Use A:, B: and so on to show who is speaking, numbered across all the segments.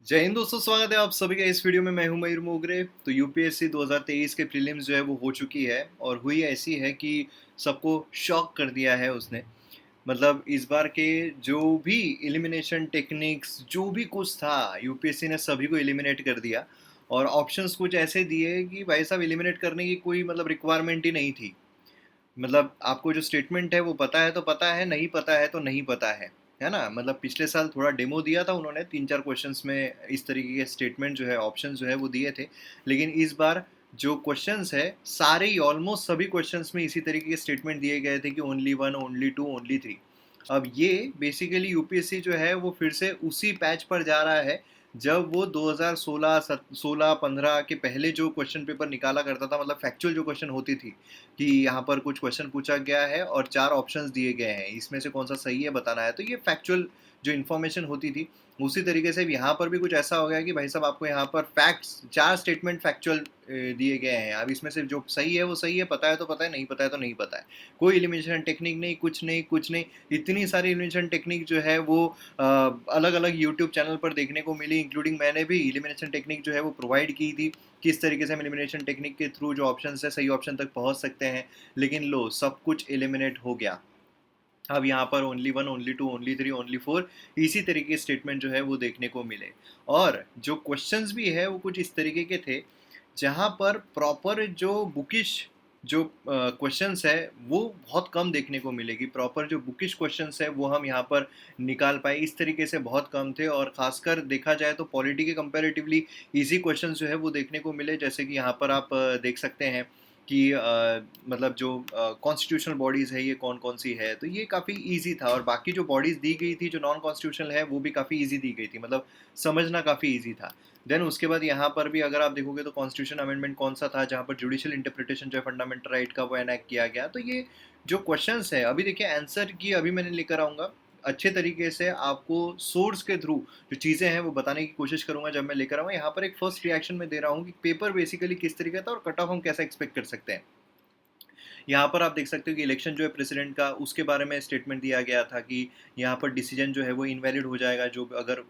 A: जय हिंद दोस्तों, स्वागत है आप सभी का इस वीडियो में। मैं हूं मयूर मोगरे। तो यूपीएससी 2023 के प्रीलिम्स जो है वो हो चुकी है और हुई ऐसी है कि सबको शॉक कर दिया है उसने। मतलब इस बार के जो भी एलिमिनेशन टेक्निक्स जो भी कुछ था, यूपीएससी ने सभी को एलिमिनेट कर दिया। और ऑप्शंस कुछ ऐसे दिए कि भाई साहब एलिमिनेट करने की कोई मतलब रिक्वायरमेंट ही नहीं थी। मतलब आपको जो स्टेटमेंट है वो पता है तो पता है, नहीं पता है तो नहीं पता है ना। मतलब पिछले साल थोड़ा डेमो दिया था उन्होंने, 3-4 क्वेश्चंस में इस तरीके के स्टेटमेंट जो है, ऑप्शन जो है वो दिए थे। लेकिन इस बार जो क्वेश्चंस है सारे ही, ऑलमोस्ट सभी क्वेश्चंस में इसी तरीके के स्टेटमेंट दिए गए थे कि only one, only two, only three. अब ये बेसिकली यूपीएससी जो है वो फिर से उसी पैच पर जा रहा है जब वो 2016 16 15 के पहले जो क्वेश्चन पेपर निकाला करता था। मतलब फैक्चुअल जो क्वेश्चन होती थी कि यहाँ पर कुछ क्वेश्चन पूछा गया है और 4 ऑप्शंस दिए गए हैं, इसमें से कौन सा सही है बताना है। तो ये फैक्चुअल जो इन्फॉर्मेशन होती थी, उसी तरीके से यहाँ पर भी कुछ ऐसा हो गया कि भाई साहब आपको यहाँ पर फैक्ट्स, 4 स्टेटमेंट फैक्चुअल दिए गए हैं। अब इसमें से जो सही है वो सही है, पता है तो पता है, नहीं पता है तो नहीं पता है। कोई एलिमिनेशन टेक्निक नहीं, कुछ नहीं, कुछ नहीं। इतनी सारी एलिमिनेशन टेक्निक जो है वो अलग अलग यूट्यूब चैनल पर देखने को मिली, इंक्लूडिंग मैंने भी एलिमिनेशन टेक्निक जो है वो प्रोवाइड की थी, किस तरीके से हम एलिमिनेशन टेक्निक के थ्रू जो ऑप्शन है सही ऑप्शन तक पहुंच सकते हैं। लेकिन लो, सब कुछ एलिमिनेट हो गया। अब यहाँ पर only one, only two, only three, only four, इसी तरीके के स्टेटमेंट जो है वो देखने को मिले। और जो क्वेश्चंस भी है वो कुछ इस तरीके के थे जहाँ पर प्रॉपर जो बुकिश जो क्वेश्चंस है वो बहुत कम देखने को मिलेगी। प्रॉपर जो बुकिश क्वेश्चंस है वो हम यहाँ पर निकाल पाए, इस तरीके से बहुत कम थे। और खासकर देखा जाए तो पॉलिटी के कंपैरेटिवली इजी क्वेश्चंस जो है वो देखने को मिले। जैसे कि यहाँ पर आप देख सकते हैं कि मतलब जो कॉन्स्टिट्यूशनल बॉडीज़ है ये कौन कौन सी है, तो ये काफ़ी इजी था। और बाकी जो बॉडीज़ दी गई थी जो नॉन कॉन्स्टिट्यूशनल है वो भी काफ़ी इजी दी गई थी, मतलब समझना काफ़ी इजी था। देन उसके बाद यहाँ पर भी अगर आप देखोगे तो कॉन्स्टिट्यूशन अमेंडमेंट कौन सा था जहाँ पर जुडिशियल इंटरप्रिटेशन जो है फंडामेंटल राइट का वो एनैक्ट किया गया। तो ये जो क्वेश्चंस है, अभी देखिए आंसर की अभी मैंने लेकर आऊँगा अच्छे तरीके से, आपको सोर्स के थ्रू जो चीज़ें हैं वो बताने की कोशिश करूंगा जब मैं लेकर आऊँगा। यहाँ पर एक फर्स्ट रिएक्शन में दे रहा हूँ कि पेपर बेसिकली किस तरीके का था और कट ऑफ हम कैसा एक्सपेक्ट कर सकते हैं। यहाँ पर आप देख सकते हो कि इलेक्शन जो है प्रेसिडेंट का, उसके बारे में स्टेटमेंट दिया गया था कि यहाँ पर डिसीजन जो है वो इनवैलिड हो जाएगा जो अगर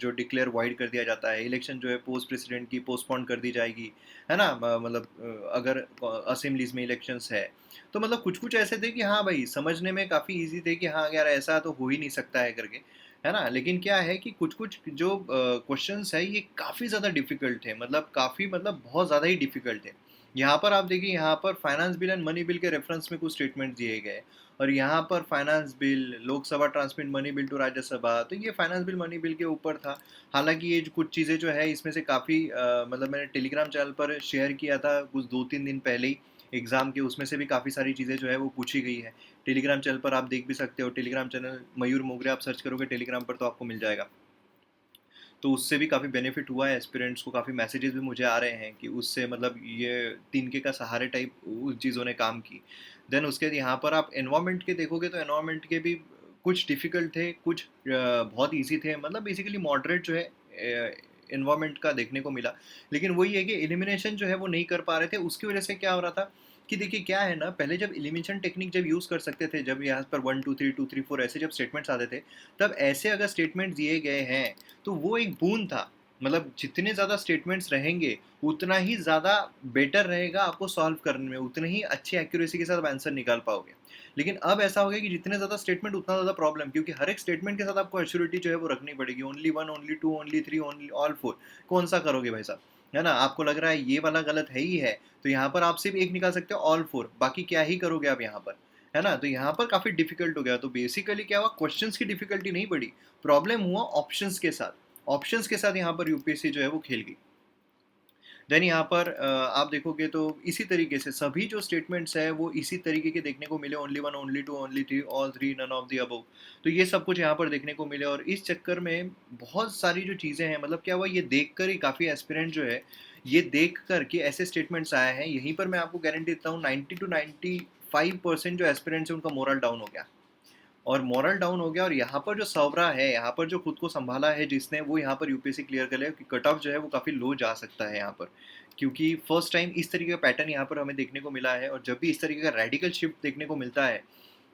A: जो डिक्लेयर वाइड कर दिया जाता है। इलेक्शन जो है पोस्ट प्रेसिडेंट की पोस्टपोन कर दी जाएगी, है ना। मतलब अगर असेंबलीज में इलेक्शंस है तो मतलब कुछ कुछ ऐसे थे कि हाँ भाई, समझने में काफ़ी इजी थे कि हाँ यार ऐसा तो हो ही नहीं सकता है करके, है ना। लेकिन क्या है कि कुछ कुछ जो क्वेश्चंस है ये काफ़ी ज़्यादा डिफिकल्ट थे, मतलब काफ़ी, मतलब बहुत ज़्यादा ही डिफिकल्ट थे। यहाँ पर आप देखिए, यहाँ पर finance bill and money bill के रेफरेंस में कुछ स्टेटमेंट दिए गए। और यहाँ पर finance bill, Lok Sabha transmit money bill to Rajya Sabha, तो ये फाइनेंस बिल मनी बिल के ऊपर था। हालांकि ये जो कुछ चीज़ें जो है इसमें से काफ़ी मतलब मैंने टेलीग्राम चैनल पर शेयर किया था कुछ 2-3 दिन पहले ही एग्ज़ाम के, उसमें से भी काफ़ी सारी चीज़ें जो है वो पूछी गई है। टेलीग्राम चैनल पर आप देख भी सकते हो, टेलीग्राम चैनल मयूर मोगरे आप सर्च करोगे टेलीग्राम पर तो आपको मिल जाएगा। तो उससे भी काफ़ी बेनिफिट हुआ है एस्पिरेंट्स को, काफ़ी मैसेजेस भी मुझे आ रहे हैं कि उससे मतलब ये तिनके का सहारे टाइप उस चीज़ों ने काम की। देन उसके बाद यहाँ पर आप एनवायरनमेंट के देखोगे तो एनवायरनमेंट के भी कुछ डिफ़िकल्ट थे, कुछ बहुत ईज़ी थे। मतलब बेसिकली मॉडरेट जो है एनवायरनमेंट का देखने को मिला। लेकिन वही है कि एलिमिनेशन जो है वो नहीं कर पा रहे थे। उसकी वजह से क्या हो रहा था कि देखिए क्या है ना, पहले जब एलिमिनेशन टेक्निक जब यूज़ कर सकते थे, जब यहाँ पर 1 2 3 2 3 4 ऐसे जब स्टेटमेंट्स आते थे, तब ऐसे अगर स्टेटमेंट दिए गए हैं तो वो एक बून था। मतलब जितने ज़्यादा स्टेटमेंट्स रहेंगे उतना ही ज़्यादा बेटर रहेगा आपको सॉल्व करने में, उतने ही अच्छी एक्यूरेसी के साथ आप आंसर निकाल पाओगे। लेकिन अब ऐसा हो गया कि जितने ज़्यादा स्टेटमेंट उतना ज़्यादा प्रॉब्लम, क्योंकि हर एक स्टेटमेंट के साथ आपको एश्योरिटी जो है वो रखनी पड़ेगी। Only one, only two, only three, only all four, कौन सा करोगे भाई साहब, है ना। आपको लग रहा है ये वाला गलत है ही है तो यहाँ पर आप सिर्फ एक निकाल सकते हो, ऑल फोर, बाकी क्या ही करोगे आप यहाँ पर, है ना। तो यहाँ पर काफ़ी डिफिकल्ट हो गया। तो बेसिकली क्या हुआ, क्वेश्चंस की डिफिकल्टी नहीं बढ़ी, प्रॉब्लम हुआ ऑप्शंस के साथ। ऑप्शंस के साथ यहाँ पर यूपीएससी जो है वो खेल गई। देन यहाँ पर आप देखोगे तो इसी तरीके से सभी जो स्टेटमेंट्स है वो इसी तरीके के देखने को मिले, only one, only two, only three, all three, none of the above. तो ये सब कुछ यहाँ पर देखने को मिले। और इस चक्कर में बहुत सारी जो चीज़ें हैं, मतलब क्या हुआ, ये देख कर ही काफ़ी एस्पिरेंट जो है, ये देख कर कि ऐसे स्टेटमेंट्स आए हैं, यहीं पर मैं आपको गारंटी देता हूँ 90 to 95% जो एस्पिरेंट्स है उनका मोरल डाउन हो गया। और मोरल डाउन हो गया। और यहाँ पर जो सवरा है, यहाँ पर जो खुद को संभाला है जिसने, वो यहाँ पर यूपीएससी क्लियर कर लिया कि कट ऑफ जो है वो काफ़ी लो जा सकता है यहाँ पर। क्योंकि फर्स्ट टाइम इस तरीके का पैटर्न यहाँ पर हमें देखने को मिला है। और जब भी इस तरीके का रेडिकल शिफ्ट देखने को मिलता है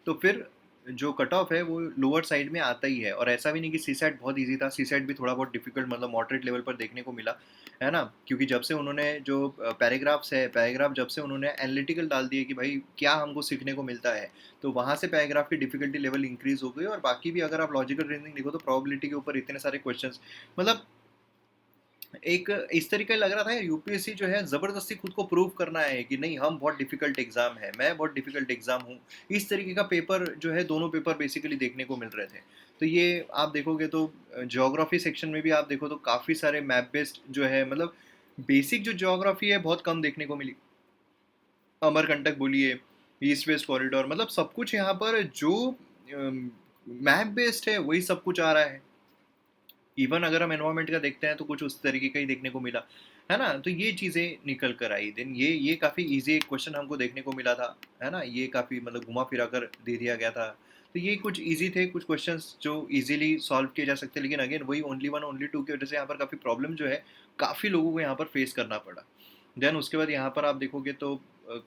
A: तो फिर जो कट ऑफ है वो लोअर साइड में आता ही है, और ऐसा भी नहीं कि सीसैट बहुत ईज़ी था, सीसैट भी थोड़ा बहुत डिफ़िकल्ट मतलब मॉडरेट लेवल पर देखने को मिला, है ना? क्योंकि जब से उन्होंने जो पैराग्राफ जब से उन्होंने एनालिटिकल डाल दिए कि भाई क्या हमको सीखने को मिलता है, तो वहाँ से पैराग्राफ की डिफ़िकल्टी लेवल इंक्रीज़ हो गई, और बाकी भी अगर आप लॉजिकल रीज़निंग देखो तो प्रोबेबिलिटी के ऊपर इतने सारे क्वेश्चंस, मतलब एक इस तरीके लग रहा था यूपीएससी जो है ज़बरदस्ती खुद को प्रूव करना है कि नहीं हम बहुत डिफ़िकल्ट एग्ज़ाम है, मैं बहुत डिफ़िकल्ट एग्ज़ाम हूँ। इस तरीके का पेपर जो है दोनों पेपर बेसिकली देखने को मिल रहे थे। तो ये आप देखोगे तो ज्योग्राफ़ी सेक्शन में भी आप देखो तो काफ़ी सारे मैप बेस्ड जो है, मतलब बेसिक जो ज्योग्राफ़ी है बहुत कम देखने को मिली। अमरकंटक बोलिए, ईस्ट वेस्ट कॉरिडोर, मतलब सब कुछ यहाँ पर जो मैप बेस्ड है वही सब कुछ आ रहा है। इवन अगर हम एनवायरनमेंट का देखते हैं तो कुछ उस तरीके का ही देखने को मिला, है ना? तो ये चीज़ें निकल कर आई। देन ये काफ़ी ईज़ी एक क्वेश्चन हमको देखने को मिला था, है ना? ये काफ़ी मतलब घुमा-फिरा कर दे दिया गया था। तो ये कुछ ईज़ी थे, कुछ क्वेश्चंस जो ईज़िली सॉल्व किए जा सकते हैं, लेकिन अगेन वही ओनली 1, ओनली 2 की वजह से यहाँ पर काफ़ी प्रॉब्लम जो है, काफ़ी लोगों को यहाँ पर फेस करना पड़ा। देन उसके बाद यहाँ पर आप देखोगे तो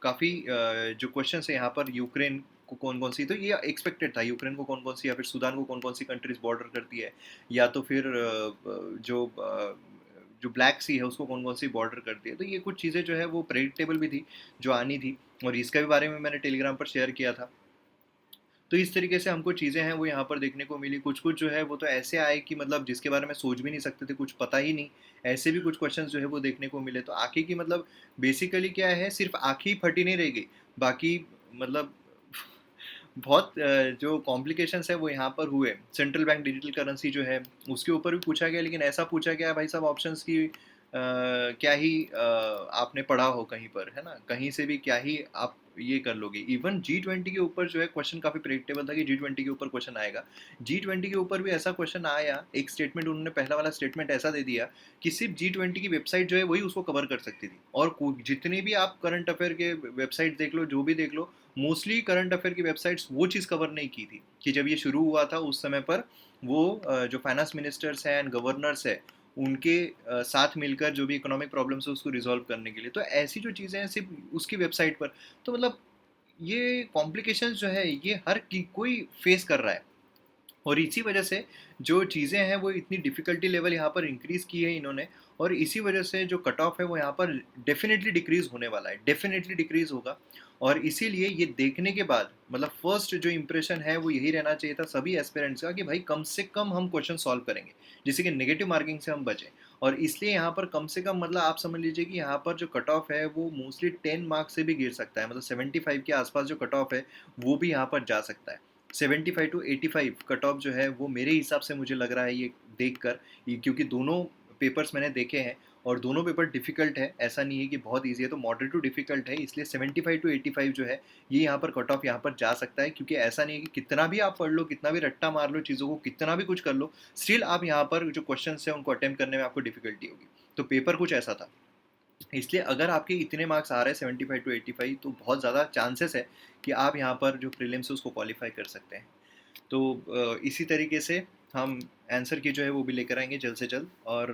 A: काफ़ी जो क्वेश्चंस है यहाँ पर यूक्रेन को कौन-कौन सी, तो ये एक्सपेक्टेड था, यूक्रेन को कौन-कौन सी या फिर सूडान को कौन-कौन सी कंट्रीज़ बॉर्डर करती है, या तो फिर जो ब्लैक सी है उसको कौन-कौन सी बॉर्डर करती है। तो ये कुछ चीज़ें जो है वो प्रेडिक्टेबल भी थी, जो आनी थी, और इसका भी बारे में मैंने टेलीग्राम पर शेयर किया था। तो इस तरीके से हमको चीज़ें हैं वो यहाँ पर देखने को मिली। कुछ-कुछ जो है वो तो ऐसे आए कि मतलब जिसके बारे में सोच भी नहीं सकते थे, कुछ पता ही नहीं। ऐसे भी कुछ क्वेश्चंस जो है वो देखने को मिले। तो आँखें की मतलब बेसिकली क्या है, सिर्फ़ आँख ही फटी नहीं रह गई। बाकी मतलब बहुत जो कॉम्प्लिकेशंस है वो यहाँ पर हुए। सेंट्रल बैंक डिजिटल करेंसी जो है उसके ऊपर भी पूछा गया, लेकिन ऐसा पूछा गया भाई साहब ऑप्शंस की क्या ही आपने पढ़ा हो कहीं पर, है ना? कहीं से भी क्या ही आप ये कर लोगे। इवन जी20 के ऊपर जो है क्वेश्चन काफ़ी प्रेडिक्टेबल था कि जी20 के ऊपर क्वेश्चन आएगा। जी20 के ऊपर भी ऐसा क्वेश्चन आया, एक स्टेटमेंट उन्होंने पहला वाला स्टेटमेंट ऐसा दे दिया कि सिर्फ़ जी20 की वेबसाइट जो है वही उसको कवर कर सकती थी, और को जितने भी आप करंट अफ़ेयर के वेबसाइट देख लो, जो भी देख लो, मोस्टली करंट अफ़ेयर की वेबसाइट्स वो चीज़ कवर नहीं की थी कि जब ये शुरू हुआ था उस समय पर वो जो फाइनेंस मिनिस्टर्स हैं एंड गवर्नर्स हैं, उनके साथ मिलकर जो भी इकोनॉमिक प्रॉब्लम्स है उसको रिज़ॉल्व करने के लिए। तो ऐसी जो चीज़ें हैं सिर्फ़ उसकी वेबसाइट पर, तो मतलब ये कॉम्प्लिकेशंस जो है ये हर की कोई फेस कर रहा है। और इसी वजह से जो चीज़ें हैं वो इतनी डिफ़िकल्टी लेवल यहाँ पर इंक्रीज़ की है इन्होंने, और इसी वजह से जो कट ऑफ है वो यहाँ पर डेफ़िनेटली डिक्रीज़ होने वाला है, डेफ़िनेटली डिक्रीज़ होगा। और इसीलिए ये देखने के बाद मतलब फर्स्ट जो इंप्रेशन है वो यही रहना चाहिए था सभी एस्पिरेंट्स का कि भाई कम से कम हम क्वेश्चन सॉल्व करेंगे, जिससे कि नेगेटिव मार्किंग से हम बचें। और इसलिए यहाँ पर कम से कम मतलब आप समझ लीजिए कि यहाँ पर जो कट ऑफ है वो मोस्टली 10 मार्क्स से भी गिर सकता है, मतलब 75 के आसपास जो कट ऑफ है वो भी यहाँ पर जा सकता है। 75 टू 85 कट ऑफ जो है वो मेरे हिसाब से मुझे लग रहा है ये देखकर, क्योंकि दोनों पेपर्स मैंने देखे हैं और दोनों पेपर डिफ़िकल्ट है, ऐसा नहीं है कि बहुत ईज़ी है, तो मॉडरेट टू डिफ़िकल्ट है, इसलिए 75 टू 85 जो है ये यहाँ पर कट ऑफ यहाँ पर जा सकता है, क्योंकि ऐसा नहीं है कि कितना भी आप पढ़ लो, कितना भी रट्टा मार लो चीज़ों को, कितना भी कुछ कर लो, स्टिल आप यहाँ पर जो क्वेश्चंस हैं उनको अटेम्प्ट करने में आपको डिफ़िकल्टी होगी। तो पेपर कुछ ऐसा था। इसलिए अगर आपके इतने मार्क्स आ रहे हैं 75 टू 85, तो बहुत ज़्यादा चांसेस है कि आप यहाँ पर जो प्रीलिम्स है उसको क्वालिफाई कर सकते हैं। तो इसी तरीके से हम आंसर की जो है वो भी लेकर आएंगे जल्द से जल्द, और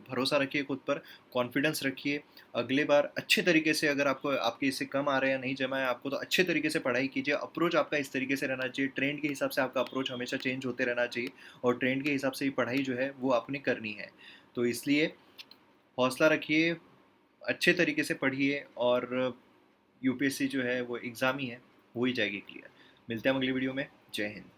A: भरोसा रखिए खुद पर, कॉन्फिडेंस रखिए। अगले बार अच्छे तरीके से, अगर आपको आपके इससे कम आ रहे हैं या नहीं जमा है आपको, तो अच्छे तरीके से पढ़ाई कीजिए। अप्रोच आपका इस तरीके से रहना चाहिए, ट्रेंड के हिसाब से आपका अप्रोच हमेशा चेंज होते रहना चाहिए, और ट्रेंड के हिसाब से ही पढ़ाई जो है वो आपने करनी है। तो इसलिए हौसला रखिए, अच्छे तरीके से पढ़िए, और यूपीएससी जो है वो एग्ज़ाम ही है, हो ही जाएगी क्लियर। मिलते हैं हम अगली वीडियो में। जय हिंद।